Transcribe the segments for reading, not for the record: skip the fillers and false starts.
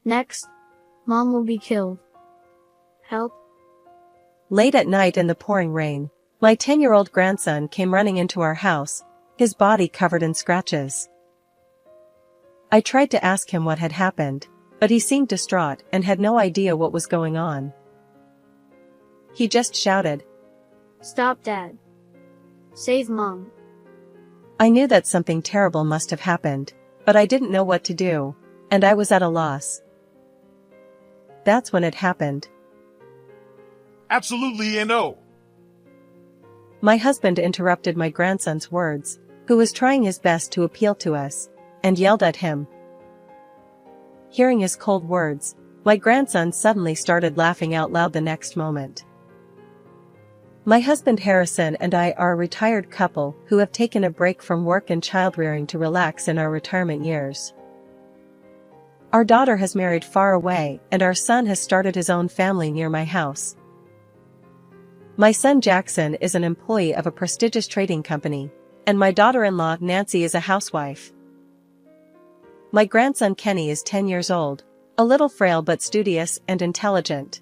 Next, Mom will be killed. Help. Late at night in the pouring rain, my 10-year-old grandson came running into our house, his body covered in scratches. I tried to ask him what had happened, but he seemed distraught and had no idea what was going on. He just shouted, Stop, Dad. Save Mom. I knew that something terrible must have happened, but I didn't know what to do, and I was at a loss. That's when it happened. Absolutely and no. My husband interrupted my grandson's words, who was trying his best to appeal to us, and yelled at him. Hearing his cold words, my grandson suddenly started laughing out loud the next moment. My husband Harrison and I are a retired couple who have taken a break from work and child-rearing to relax in our retirement years. Our daughter has married far away and our son has started his own family near my house. My son Jackson is an employee of a prestigious trading company, and my daughter-in-law Nancy is a housewife. My grandson Kenny is 10 years old, a little frail but studious and intelligent.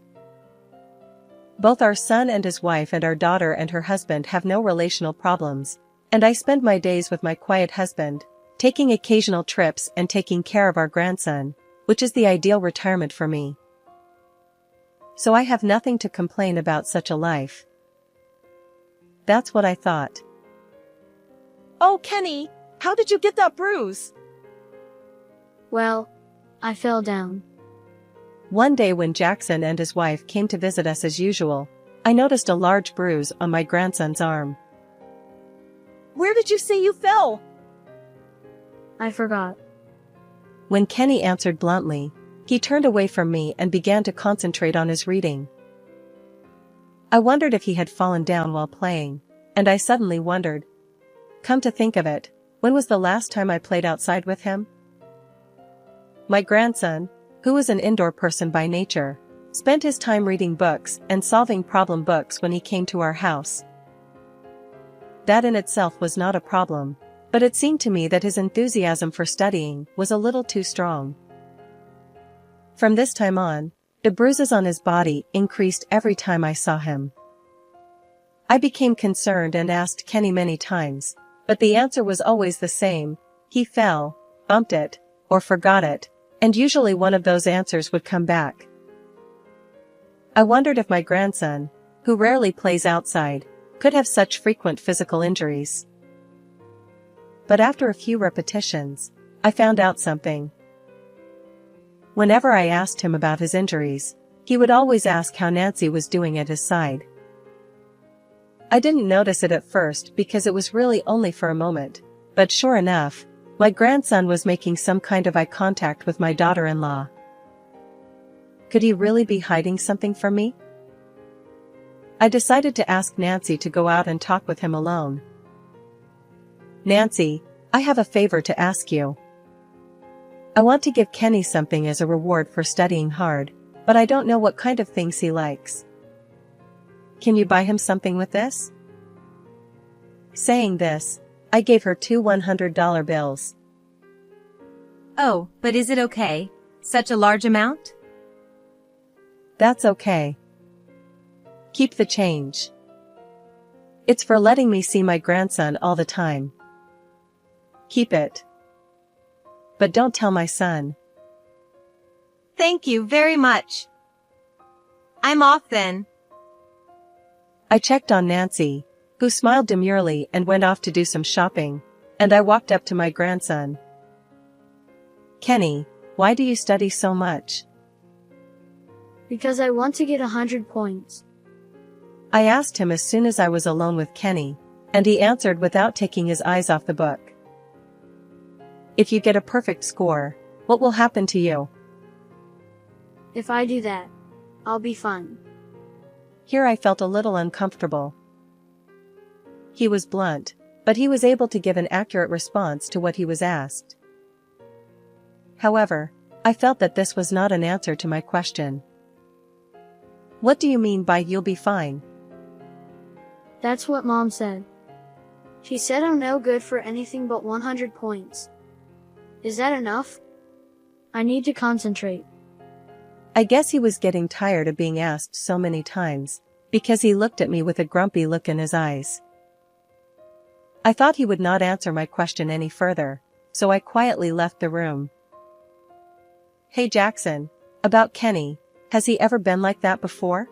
Both our son and his wife and our daughter and her husband have no relational problems, and I spend my days with my quiet husband, taking occasional trips and taking care of our grandson, which is the ideal retirement for me. So I have nothing to complain about such a life. That's what I thought. Oh, Kenny, how did you get that bruise? Well, I fell down. One day when Jackson and his wife came to visit us as usual, I noticed a large bruise on my grandson's arm. Where did you say you fell? I forgot. When Kenny answered bluntly, he turned away from me and began to concentrate on his reading. I wondered if he had fallen down while playing, and I suddenly wondered, come to think of it, when was the last time I played outside with him? My grandson, who was an indoor person by nature, spent his time reading books and solving problem books when he came to our house. That in itself was not a problem, but it seemed to me that his enthusiasm for studying was a little too strong. From this time on, the bruises on his body increased every time I saw him. I became concerned and asked Kenny many times, but the answer was always the same: he fell, bumped it, or forgot it, and usually one of those answers would come back. I wondered if my grandson, who rarely plays outside, could have such frequent physical injuries. But after a few repetitions, I found out something. Whenever I asked him about his injuries, he would always ask how Nancy was doing at his side. I didn't notice it at first because it was really only for a moment, but sure enough, my grandson was making some kind of eye contact with my daughter-in-law. Could he really be hiding something from me? I decided to ask Nancy to go out and talk with him alone. Nancy, I have a favor to ask you. I want to give Kenny something as a reward for studying hard, but I don't know what kind of things he likes. Can you buy him something with this? Saying this, I gave her 2 $100 bills. Oh, but is it okay? Such a large amount? That's okay. Keep the change. It's for letting me see my grandson all the time. Keep it. But don't tell my son. Thank you very much. I'm off then. I checked on Nancy, who smiled demurely and went off to do some shopping, and I walked up to my grandson. Kenny, why do you study so much? Because I want to get 100 points. I asked him as soon as I was alone with Kenny, and he answered without taking his eyes off the book. If you get a perfect score, what will happen to you? If I do that, I'll be fine. Here I felt a little uncomfortable. He was blunt, but he was able to give an accurate response to what he was asked. However, I felt that this was not an answer to my question. What do you mean by you'll be fine? That's what Mom said. She said I'm no good for anything but 100 points. Is that enough? I need to concentrate. I guess he was getting tired of being asked so many times, because he looked at me with a grumpy look in his eyes. I thought he would not answer my question any further, so I quietly left the room. Hey Jackson, about Kenny, has he ever been like that before?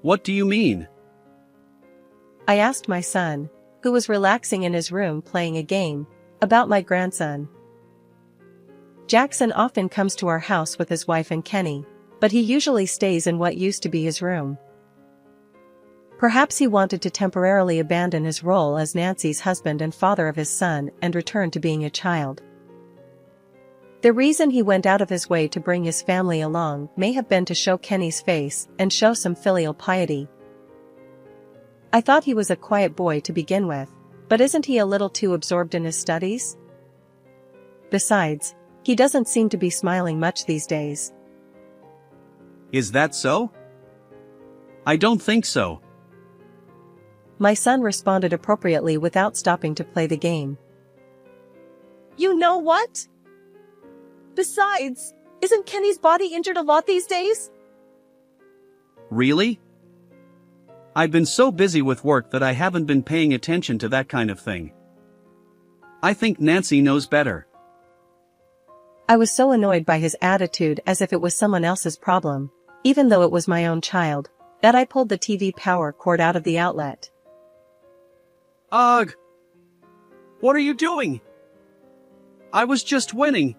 What do you mean? I asked my son, who was relaxing in his room playing a game, about my grandson. Jackson often comes to our house with his wife and Kenny, but he usually stays in what used to be his room. Perhaps he wanted to temporarily abandon his role as Nancy's husband and father of his son and return to being a child. The reason he went out of his way to bring his family along may have been to show Kenny's face and show some filial piety. I thought he was a quiet boy to begin with, but isn't he a little too absorbed in his studies? Besides, he doesn't seem to be smiling much these days. Is that so? I don't think so. My son responded appropriately without stopping to play the game. You know what? Besides, isn't Kenny's body injured a lot these days? Really? I've been so busy with work that I haven't been paying attention to that kind of thing. I think Nancy knows better. I was so annoyed by his attitude as if it was someone else's problem, even though it was my own child, that I pulled the TV power cord out of the outlet. Ugh! What are you doing? I was just winning.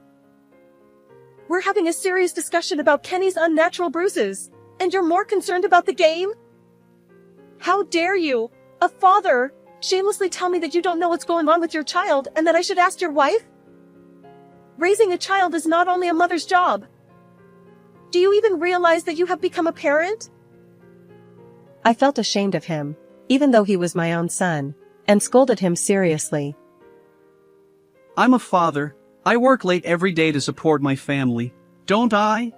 We're having a serious discussion about Kenny's unnatural bruises, and you're more concerned about the game? How dare you, a father, shamelessly tell me that you don't know what's going on with your child and that I should ask your wife? Raising a child is not only a mother's job. Do you even realize that you have become a parent? I felt ashamed of him, even though he was my own son, and scolded him seriously. I'm a father. I work late every day to support my family, don't I?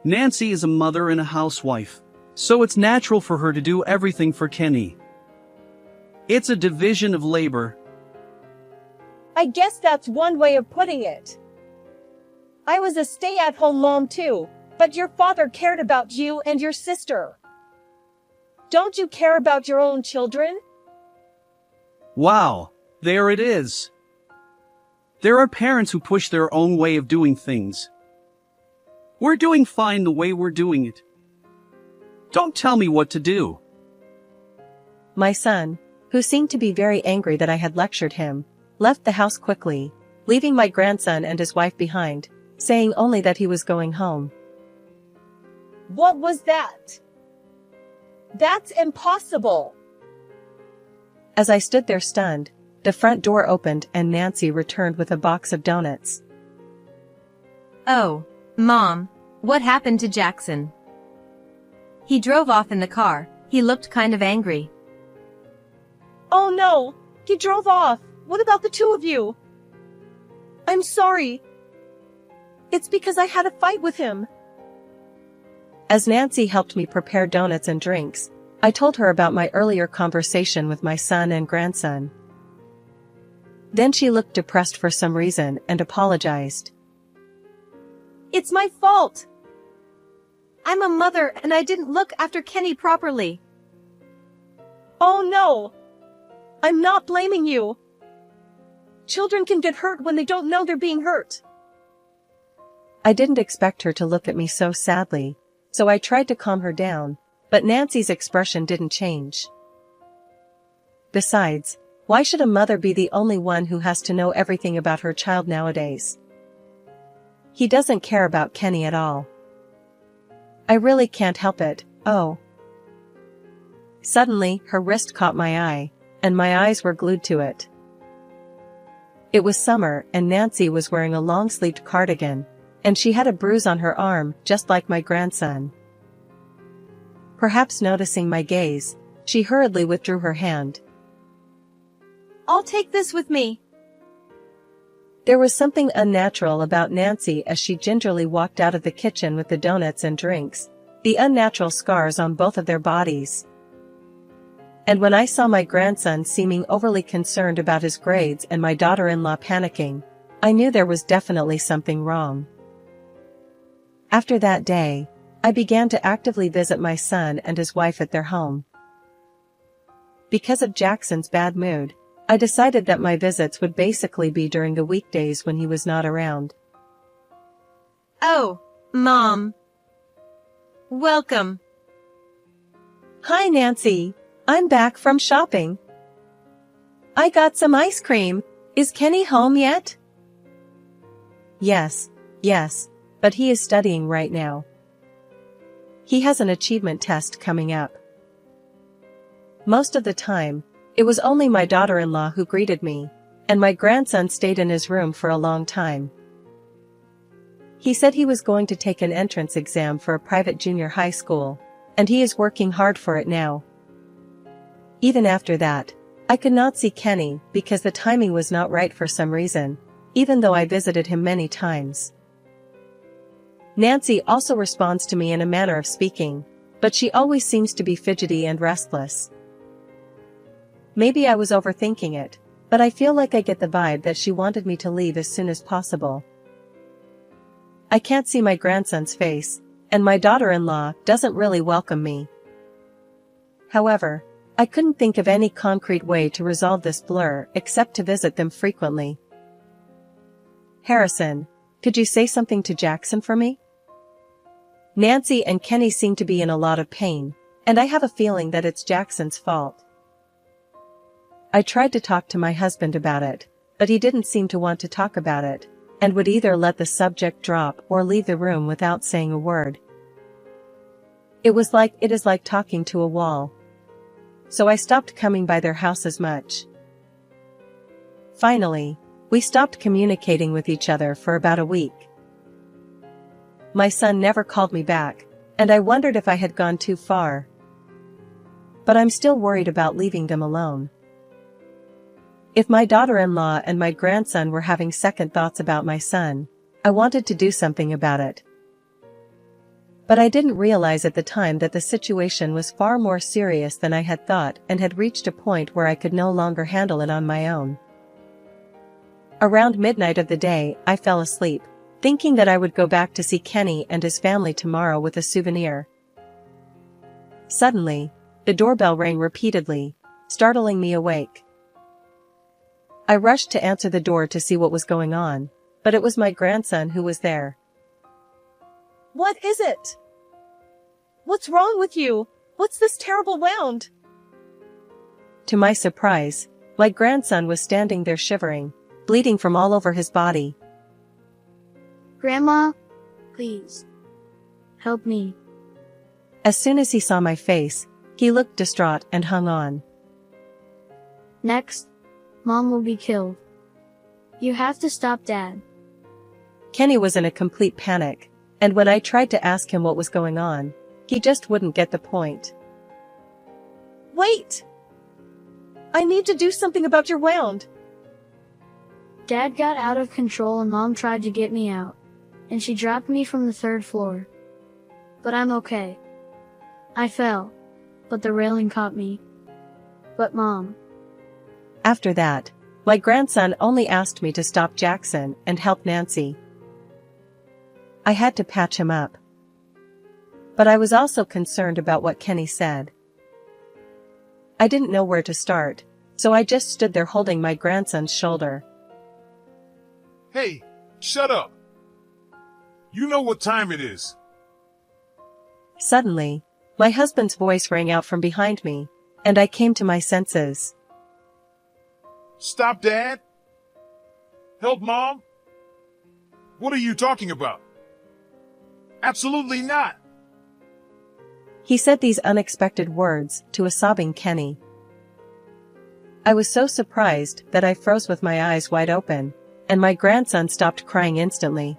Nancy is a mother and a housewife, so it's natural for her to do everything for Kenny. It's a division of labor. I guess that's one way of putting it. I was a stay-at-home mom too, but your father cared about you and your sister. Don't you care about your own children? Wow, there it is. There are parents who push their own way of doing things. We're doing fine the way we're doing it. Don't tell me what to do. My son, who seemed to be very angry that I had lectured him, left the house quickly, leaving my grandson and his wife behind, saying only that he was going home. What was that? That's impossible. As I stood there stunned, the front door opened and Nancy returned with a box of donuts. Oh, Mom, what happened to Jackson? He drove off in the car. He looked kind of angry. Oh no, he drove off. What about the two of you? I'm sorry. It's because I had a fight with him. As Nancy helped me prepare donuts and drinks, I told her about my earlier conversation with my son and grandson. Then she looked depressed for some reason and apologized. It's my fault. I'm a mother and I didn't look after Kenny properly. Oh no. I'm not blaming you. Children can get hurt when they don't know they're being hurt. I didn't expect her to look at me so sadly, so I tried to calm her down, but Nancy's expression didn't change. Besides, why should a mother be the only one who has to know everything about her child nowadays? He doesn't care about Kenny at all. I really can't help it, oh. Suddenly, her wrist caught my eye, and my eyes were glued to it. It was summer and Nancy was wearing a long-sleeved cardigan, and she had a bruise on her arm just like my grandson. Perhaps noticing my gaze, she hurriedly withdrew her hand. I'll take this with me. There was something unnatural about Nancy as she gingerly walked out of the kitchen with the donuts and drinks, the unnatural scars on both of their bodies. And when I saw my grandson seeming overly concerned about his grades and my daughter-in-law panicking, I knew there was definitely something wrong. After that day, I began to actively visit my son and his wife at their home. Because of Jackson's bad mood, I decided that my visits would basically be during the weekdays when he was not around. Oh, Mom. Welcome. Hi Nancy, I'm back from shopping. I got some ice cream. Is Kenny home yet? Yes, but he is studying right now. He has an achievement test coming up. Most of the time, it was only my daughter-in-law who greeted me, and my grandson stayed in his room for a long time. He said he was going to take an entrance exam for a private junior high school, and he is working hard for it now. Even after that, I could not see Kenny because the timing was not right for some reason, even though I visited him many times. Nancy also responds to me in a manner of speaking, but she always seems to be fidgety and restless. Maybe I was overthinking it, but I feel like I get the vibe that she wanted me to leave as soon as possible. I can't see my grandson's face, and my daughter-in-law doesn't really welcome me. However, I couldn't think of any concrete way to resolve this blur except to visit them frequently. Harrison, could you say something to Jackson for me? Nancy and Kenny seem to be in a lot of pain, and I have a feeling that it's Jackson's fault. I tried to talk to my husband about it, but he didn't seem to want to talk about it, and would either let the subject drop or leave the room without saying a word. It is like talking to a wall. So I stopped coming by their house as much. Finally, we stopped communicating with each other for about a week. My son never called me back, and I wondered if I had gone too far. But I'm still worried about leaving them alone. If my daughter-in-law and my grandson were having second thoughts about my son, I wanted to do something about it. But I didn't realize at the time that the situation was far more serious than I had thought and had reached a point where I could no longer handle it on my own. Around midnight of the day, I fell asleep, thinking that I would go back to see Kenny and his family tomorrow with a souvenir. Suddenly, the doorbell rang repeatedly, startling me awake. I rushed to answer the door to see what was going on, but it was my grandson who was there. What is it? What's wrong with you? What's this terrible wound? To my surprise, my grandson was standing there shivering, bleeding from all over his body. Grandma, please, help me. As soon as he saw my face, he looked distraught and hung on. Next, Mom will be killed. You have to stop Dad. Kenny was in a complete panic, and when I tried to ask him what was going on, he just wouldn't get the point. Wait! I need to do something about your wound. Dad got out of control and Mom tried to get me out, and she dropped me from the 3rd floor. But I'm okay. I fell, but the railing caught me. But Mom. After that, my grandson only asked me to stop Jackson and help Nancy. I had to patch him up. But I was also concerned about what Kenny said. I didn't know where to start, so I just stood there holding my grandson's shoulder. Hey, shut up. You know what time it is. Suddenly, my husband's voice rang out from behind me, and I came to my senses. Stop, Dad. Help, Mom. What are you talking about? Absolutely not. He said these unexpected words to a sobbing Kenny. I was so surprised that I froze with my eyes wide open, and my grandson stopped crying instantly.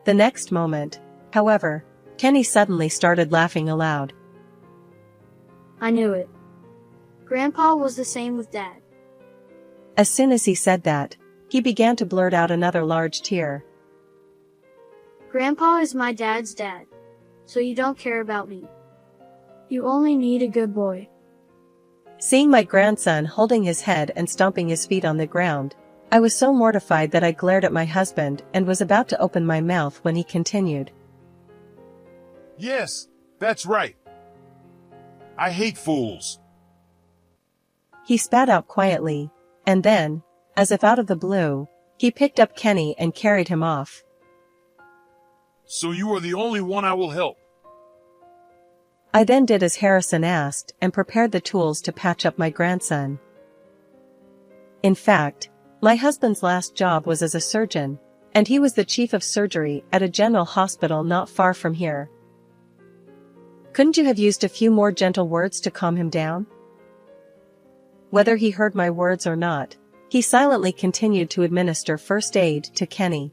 The next moment, however, Kenny suddenly started laughing aloud. I knew it. Grandpa was the same with Dad. As soon as he said that, he began to blurt out another large tear. Grandpa is my dad's dad, so you don't care about me. You only need a good boy. Seeing my grandson holding his head and stomping his feet on the ground, I was so mortified that I glared at my husband and was about to open my mouth when he continued. Yes, that's right. I hate fools. He spat out quietly, and then, as if out of the blue, he picked up Kenny and carried him off. So you are the only one I will help. I then did as Harrison asked and prepared the tools to patch up my grandson. In fact, my husband's last job was as a surgeon, and he was the chief of surgery at a general hospital not far from here. Couldn't you have used a few more gentle words to calm him down? Whether he heard my words or not, he silently continued to administer first aid to Kenny.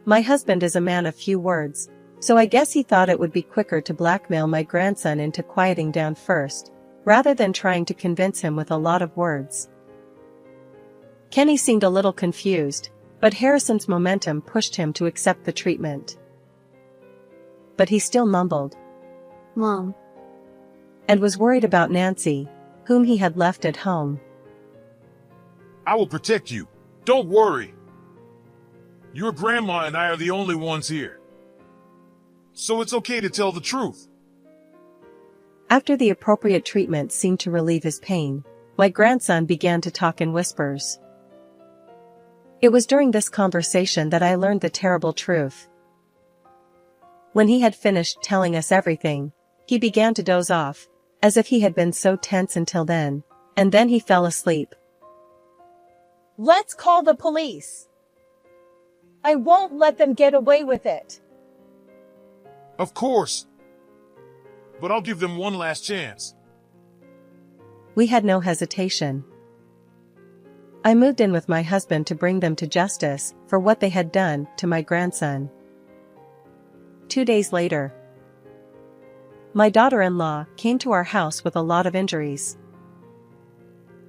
My husband is a man of few words, so I guess he thought it would be quicker to blackmail my grandson into quieting down first, rather than trying to convince him with a lot of words. Kenny seemed a little confused, but Harrison's momentum pushed him to accept the treatment. But he still mumbled, Mom. and was worried about Nancy, whom he had left at home. I will protect you. Don't worry. Your grandma and I are the only ones here. So it's okay to tell the truth. After the appropriate treatment seemed to relieve his pain, my grandson began to talk in whispers. It was during this conversation that I learned the terrible truth. When he had finished telling us everything, he began to doze off, as if he had been so tense until then, and then he fell asleep. Let's call the police. I won't let them get away with it. Of course. But I'll give them one last chance. We had no hesitation. I moved in with my husband to bring them to justice for what they had done to my grandson. 2 days later, my daughter-in-law came to our house with a lot of injuries.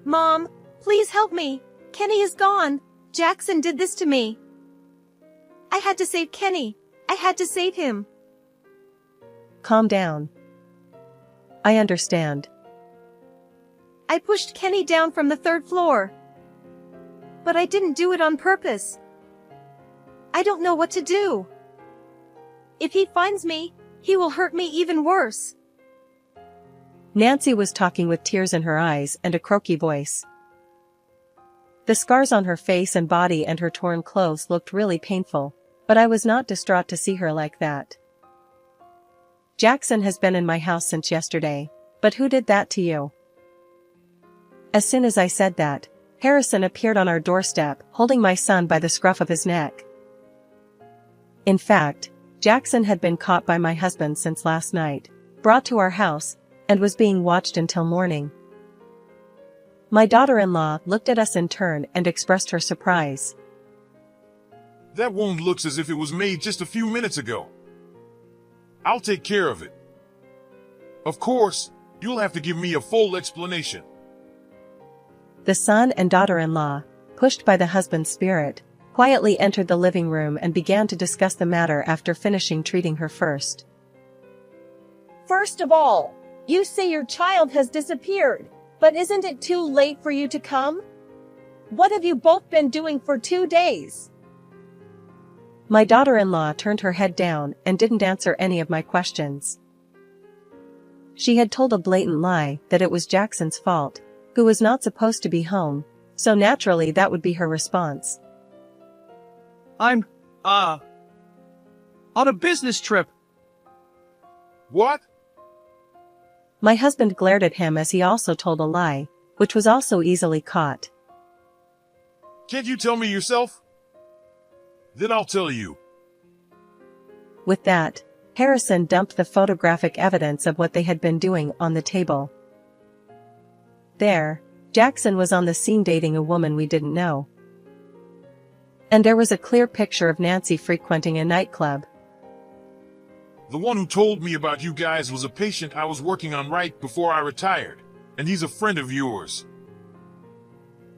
Mom, please help me. Kenny is gone. Jackson did this to me. I had to save Kenny. I had to save him. Calm down. I understand. I pushed Kenny down from the 3rd floor. But I didn't do it on purpose. I don't know what to do. If he finds me, he will hurt me even worse. Nancy was talking with tears in her eyes and a croaky voice. The scars on her face and body and her torn clothes looked really painful, but I was not distraught to see her like that. Jackson has been in my house since yesterday, but who did that to you? As soon as I said that, Harrison appeared on our doorstep, holding my son by the scruff of his neck. In fact, Jackson had been caught by my husband since last night, brought to our house, and was being watched until morning. My daughter-in-law looked at us in turn and expressed her surprise. That wound looks as if it was made just a few minutes ago. I'll take care of it. Of course, you'll have to give me a full explanation. The son and daughter-in-law, pushed by the husband's spirit, quietly entered the living room and began to discuss the matter after finishing treating her first. First of all, you say your child has disappeared, but isn't it too late for you to come? What have you both been doing for 2 days? My daughter-in-law turned her head down and didn't answer any of my questions. She had told a blatant lie that it was Jackson's fault, who was not supposed to be home, so naturally that would be her response. I'm, on a business trip. What? My husband glared at him as he also told a lie, which was also easily caught. Can't you tell me yourself? Then I'll tell you. With that, Harrison dumped the photographic evidence of what they had been doing on the table. There, Jackson was on the scene dating a woman we didn't know. And there was a clear picture of Nancy frequenting a nightclub. The one who told me about you guys was a patient I was working on right before I retired, and he's a friend of yours.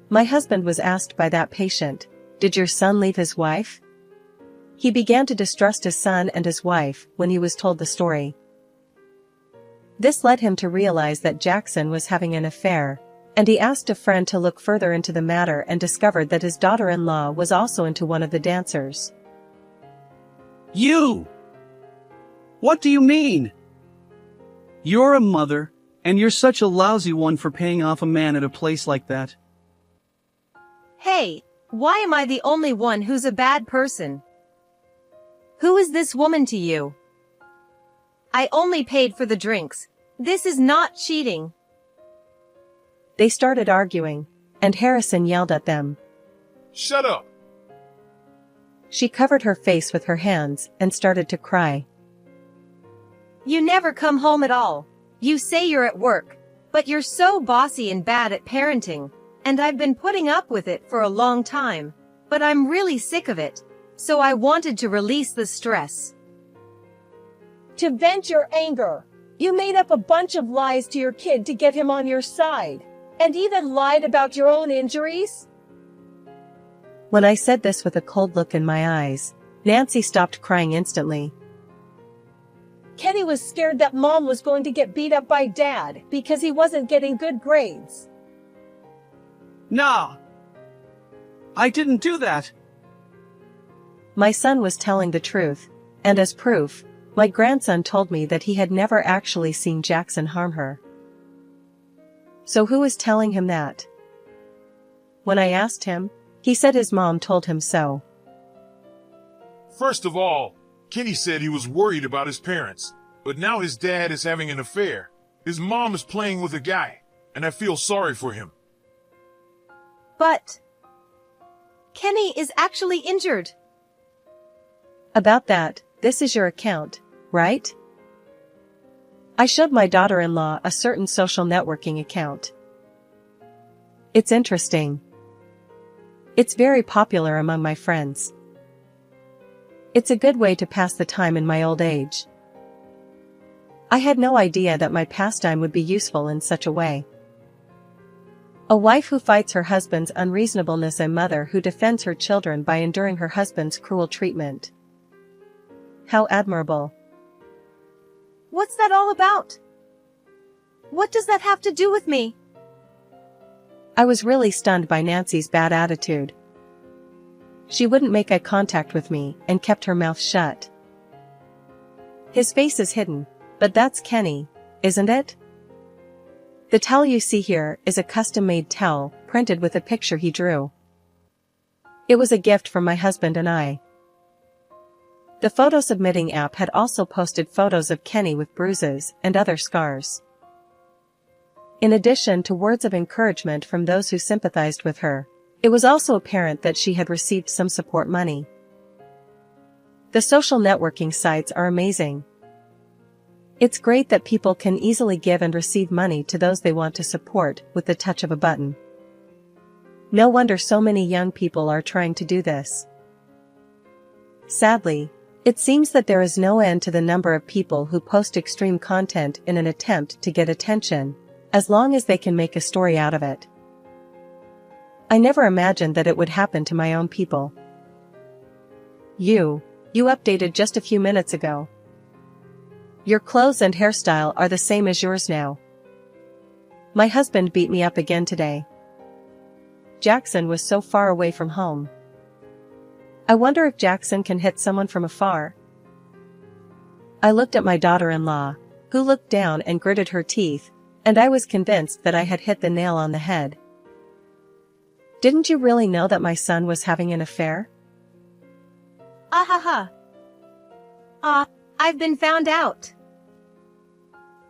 My husband was asked by that patient, "Did your son leave his wife?" He began to distrust his son and his wife when he was told the story. This led him to realize that Jackson was having an affair, and he asked a friend to look further into the matter and discovered that his daughter-in-law was also into one of the dancers. You! What do you mean? You're a mother, and you're such a lousy one for paying off a man at a place like that. Hey, why am I the only one who's a bad person? Who is this woman to you? I only paid for the drinks. This is not cheating. They started arguing, and Harrison yelled at them. Shut up! She covered her face with her hands and started to cry. You never come home at all. You say you're at work, but you're so bossy and bad at parenting, and I've been putting up with it for a long time, but I'm really sick of it, so I wanted to release the stress. To vent your anger, you made up a bunch of lies to your kid to get him on your side, and even lied about your own injuries? When I said this with a cold look in my eyes, Nancy stopped crying instantly. Kenny was scared that Mom was going to get beat up by Dad because he wasn't getting good grades. Nah. I didn't do that. My son was telling the truth, and as proof, my grandson told me that he had never actually seen Jackson harm her. So who was telling him that? When I asked him, he said his mom told him so. First of all, Kenny said he was worried about his parents, but now his dad is having an affair. His mom is playing with a guy, and I feel sorry for him. But Kenny is actually injured. About that, this is your account, right? I showed my daughter-in-law a certain social networking account. It's interesting. It's very popular among my friends. It's a good way to pass the time in my old age. I had no idea that my pastime would be useful in such a way. A wife who fights her husband's unreasonableness, a mother who defends her children by enduring her husband's cruel treatment. How admirable. What's that all about? What does that have to do with me? I was really stunned by Nancy's bad attitude. She wouldn't make eye contact with me and kept her mouth shut. His face is hidden, but that's Kenny, isn't it? The towel you see here is a custom-made towel printed with a picture he drew. It was a gift from my husband and I. The photo submitting app had also posted photos of Kenny with bruises and other scars. In addition to words of encouragement from those who sympathized with her, it was also apparent that she had received some support money. The social networking sites are amazing. It's great that people can easily give and receive money to those they want to support with the touch of a button. No wonder so many young people are trying to do this. Sadly, it seems that there is no end to the number of people who post extreme content in an attempt to get attention, as long as they can make a story out of it. I never imagined that it would happen to my own people. You updated just a few minutes ago. Your clothes and hairstyle are the same as yours now. My husband beat me up again today. Jackson was so far away from home. I wonder if Jackson can hit someone from afar. I looked at my daughter-in-law, who looked down and gritted her teeth, and I was convinced that I had hit the nail on the head. Didn't you really know that my son was having an affair? I've been found out.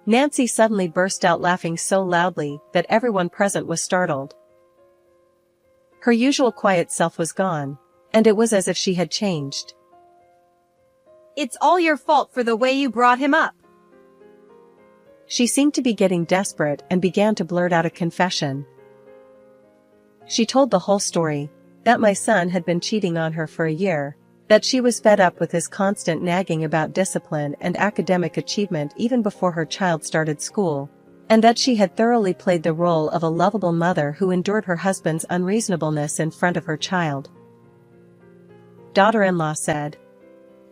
Nancy suddenly burst out laughing so loudly that everyone present was startled. Her usual quiet self was gone, and it was as if she had changed. It's all your fault for the way you brought him up. She seemed to be getting desperate and began to blurt out a confession. She told the whole story, that my son had been cheating on her for a year, that she was fed up with his constant nagging about discipline and academic achievement even before her child started school, and that she had thoroughly played the role of a lovable mother who endured her husband's unreasonableness in front of her child. Daughter-in-law said,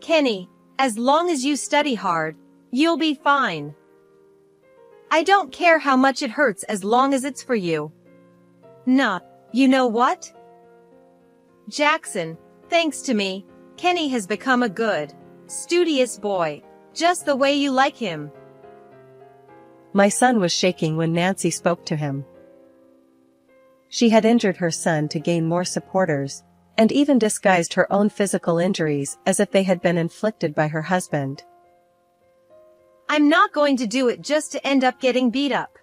Kenny, as long as you study hard, you'll be fine. I don't care how much it hurts as long as it's for you. Nah, you know what? Jackson, thanks to me, Kenny has become a good, studious boy, just the way you like him. My son was shaking when Nancy spoke to him. She had injured her son to gain more supporters, and even disguised her own physical injuries as if they had been inflicted by her husband. I'm not going to do it just to end up getting beat up.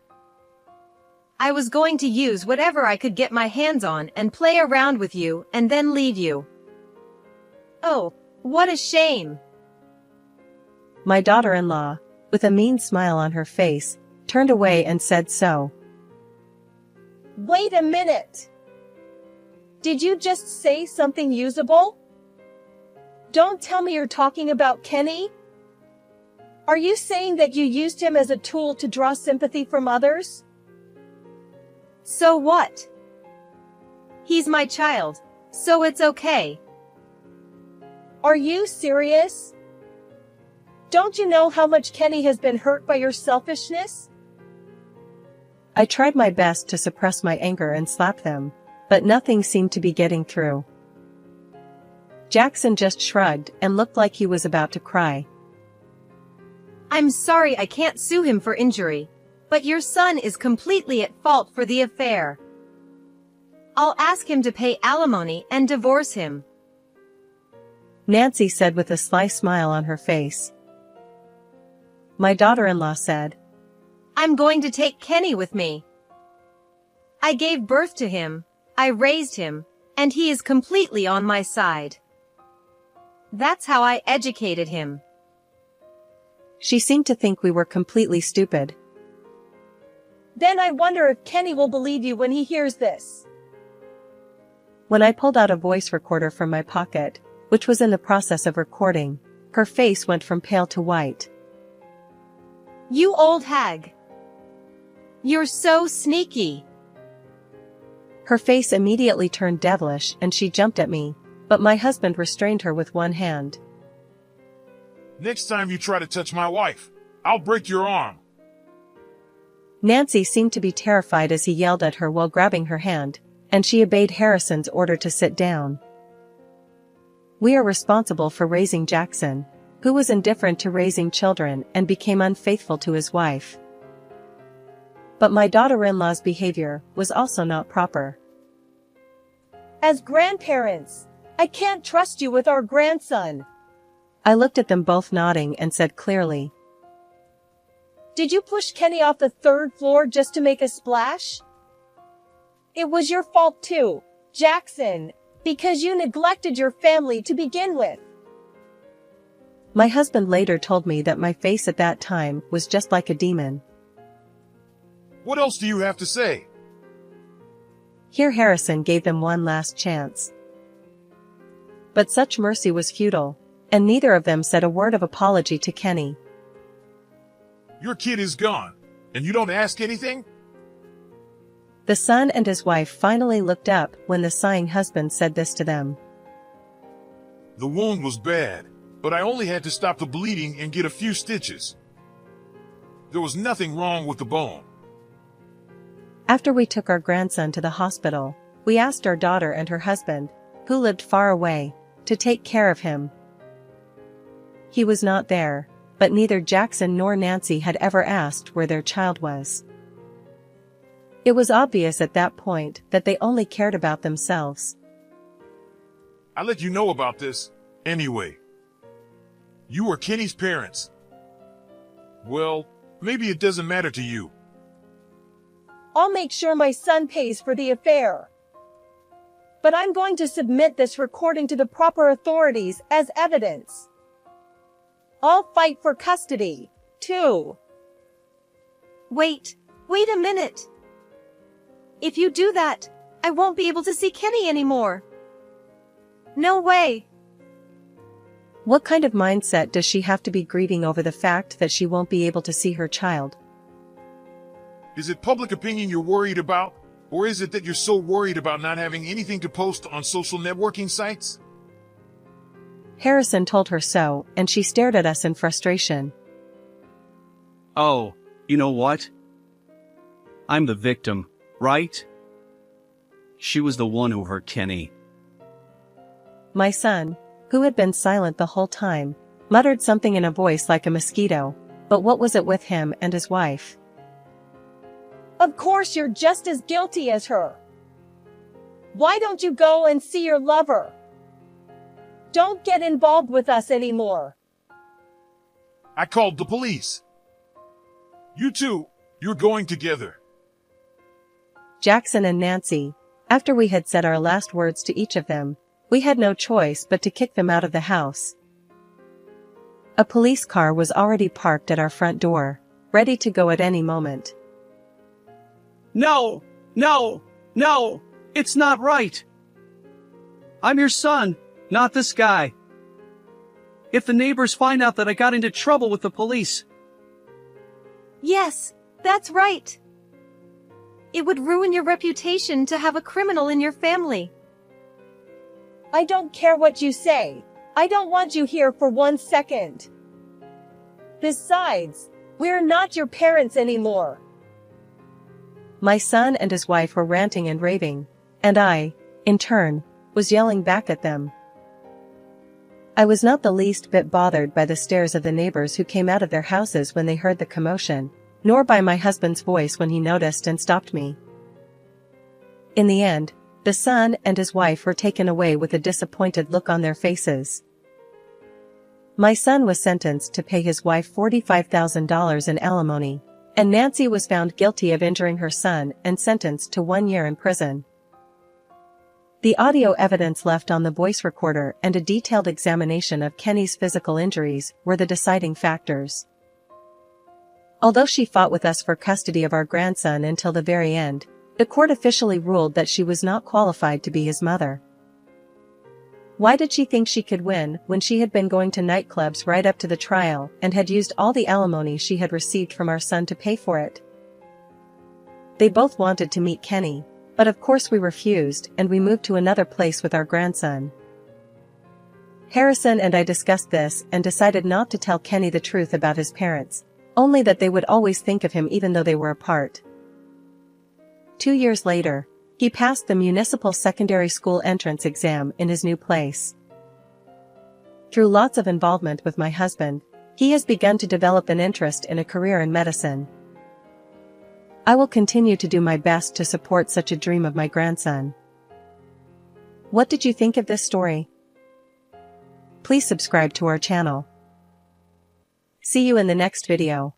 I was going to use whatever I could get my hands on and play around with you and then leave you. Oh, what a shame. My daughter-in-law, with a mean smile on her face, turned away and said so. Wait a minute. Did you just say something usable? Don't tell me you're talking about Kenny. Are you saying that you used him as a tool to draw sympathy from others? So what? He's my child, so it's okay. Are you serious? Don't you know how much Kenny has been hurt by your selfishness? I tried my best to suppress my anger and slap them, but nothing seemed to be getting through. Jackson just shrugged and looked like he was about to cry. I'm sorry I can't sue him for injury, but your son is completely at fault for the affair. I'll ask him to pay alimony and divorce him. Nancy said with a sly smile on her face. My daughter-in-law said, I'm going to take Kenny with me. I gave birth to him, I raised him, and he is completely on my side. That's how I educated him. She seemed to think we were completely stupid. Then I wonder if Kenny will believe you when he hears this. When I pulled out a voice recorder from my pocket, which was in the process of recording, her face went from pale to white. You old hag. You're so sneaky. Her face immediately turned devilish and she jumped at me, but my husband restrained her with one hand. Next time you try to touch my wife, I'll break your arm. Nancy seemed to be terrified as he yelled at her while grabbing her hand, and she obeyed Harrison's order to sit down. We are responsible for raising Jackson, who was indifferent to raising children and became unfaithful to his wife. But my daughter-in-law's behavior was also not proper. As grandparents, I can't trust you with our grandson. I looked at them both nodding and said clearly, Did you push Kenny off the 3rd floor just to make a splash? It was your fault too, Jackson, because you neglected your family to begin with. My husband later told me that my face at that time was just like a demon. What else do you have to say? Here Harrison gave them one last chance. But such mercy was futile, and neither of them said a word of apology to Kenny. Your kid is gone, and you don't ask anything? The son and his wife finally looked up when the sighing husband said this to them. The wound was bad, but I only had to stop the bleeding and get a few stitches. There was nothing wrong with the bone. After we took our grandson to the hospital, we asked our daughter and her husband, who lived far away, to take care of him. He was not there, but neither Jackson nor Nancy had ever asked where their child was. It was obvious at that point that they only cared about themselves. I let you know about this, anyway. You were Kenny's parents. Well, maybe it doesn't matter to you. I'll make sure my son pays for the affair. But I'm going to submit this recording to the proper authorities as evidence. I'll fight for custody, too. Wait a minute. If you do that, I won't be able to see Kenny anymore. No way. What kind of mindset does she have to be grieving over the fact that she won't be able to see her child? Is it public opinion you're worried about? Or is it that you're so worried about not having anything to post on social networking sites? Harrison told her so, and she stared at us in frustration. Oh, you know what? I'm the victim, right? She was the one who hurt Kenny. My son, who had been silent the whole time, muttered something in a voice like a mosquito, but what was it with him and his wife? Of course you're just as guilty as her. Why don't you go and see your lover? Don't get involved with us anymore. I called the police. You two, you're going together. Jackson and Nancy, after we had said our last words to each of them, we had no choice but to kick them out of the house. A police car was already parked at our front door, ready to go at any moment. No! No! No! It's not right! I'm your son, not this guy. If the neighbors find out that I got into trouble with the police. Yes, that's right. It would ruin your reputation to have a criminal in your family. I don't care what you say. I don't want you here for 1 second. Besides, we're not your parents anymore. My son and his wife were ranting and raving, and I, in turn, was yelling back at them. I was not the least bit bothered by the stares of the neighbors who came out of their houses when they heard the commotion, nor by my husband's voice when he noticed and stopped me. In the end, the son and his wife were taken away with a disappointed look on their faces. My son was sentenced to pay his wife $45,000 in alimony, and Nancy was found guilty of injuring her son and sentenced to 1 year in prison. The audio evidence left on the voice recorder and a detailed examination of Kenny's physical injuries were the deciding factors. Although she fought with us for custody of our grandson until the very end, the court officially ruled that she was not qualified to be his mother. Why did she think she could win when she had been going to nightclubs right up to the trial and had used all the alimony she had received from our son to pay for it? They both wanted to meet Kenny, but of course we refused and we moved to another place with our grandson. Harrison and I discussed this and decided not to tell Kenny the truth about his parents, only that they would always think of him even though they were apart. 2 years later, he passed the municipal secondary school entrance exam in his new place. Through lots of involvement with my husband, he has begun to develop an interest in a career in medicine. I will continue to do my best to support such a dream of my grandson. What did you think of this story? Please subscribe to our channel. See you in the next video.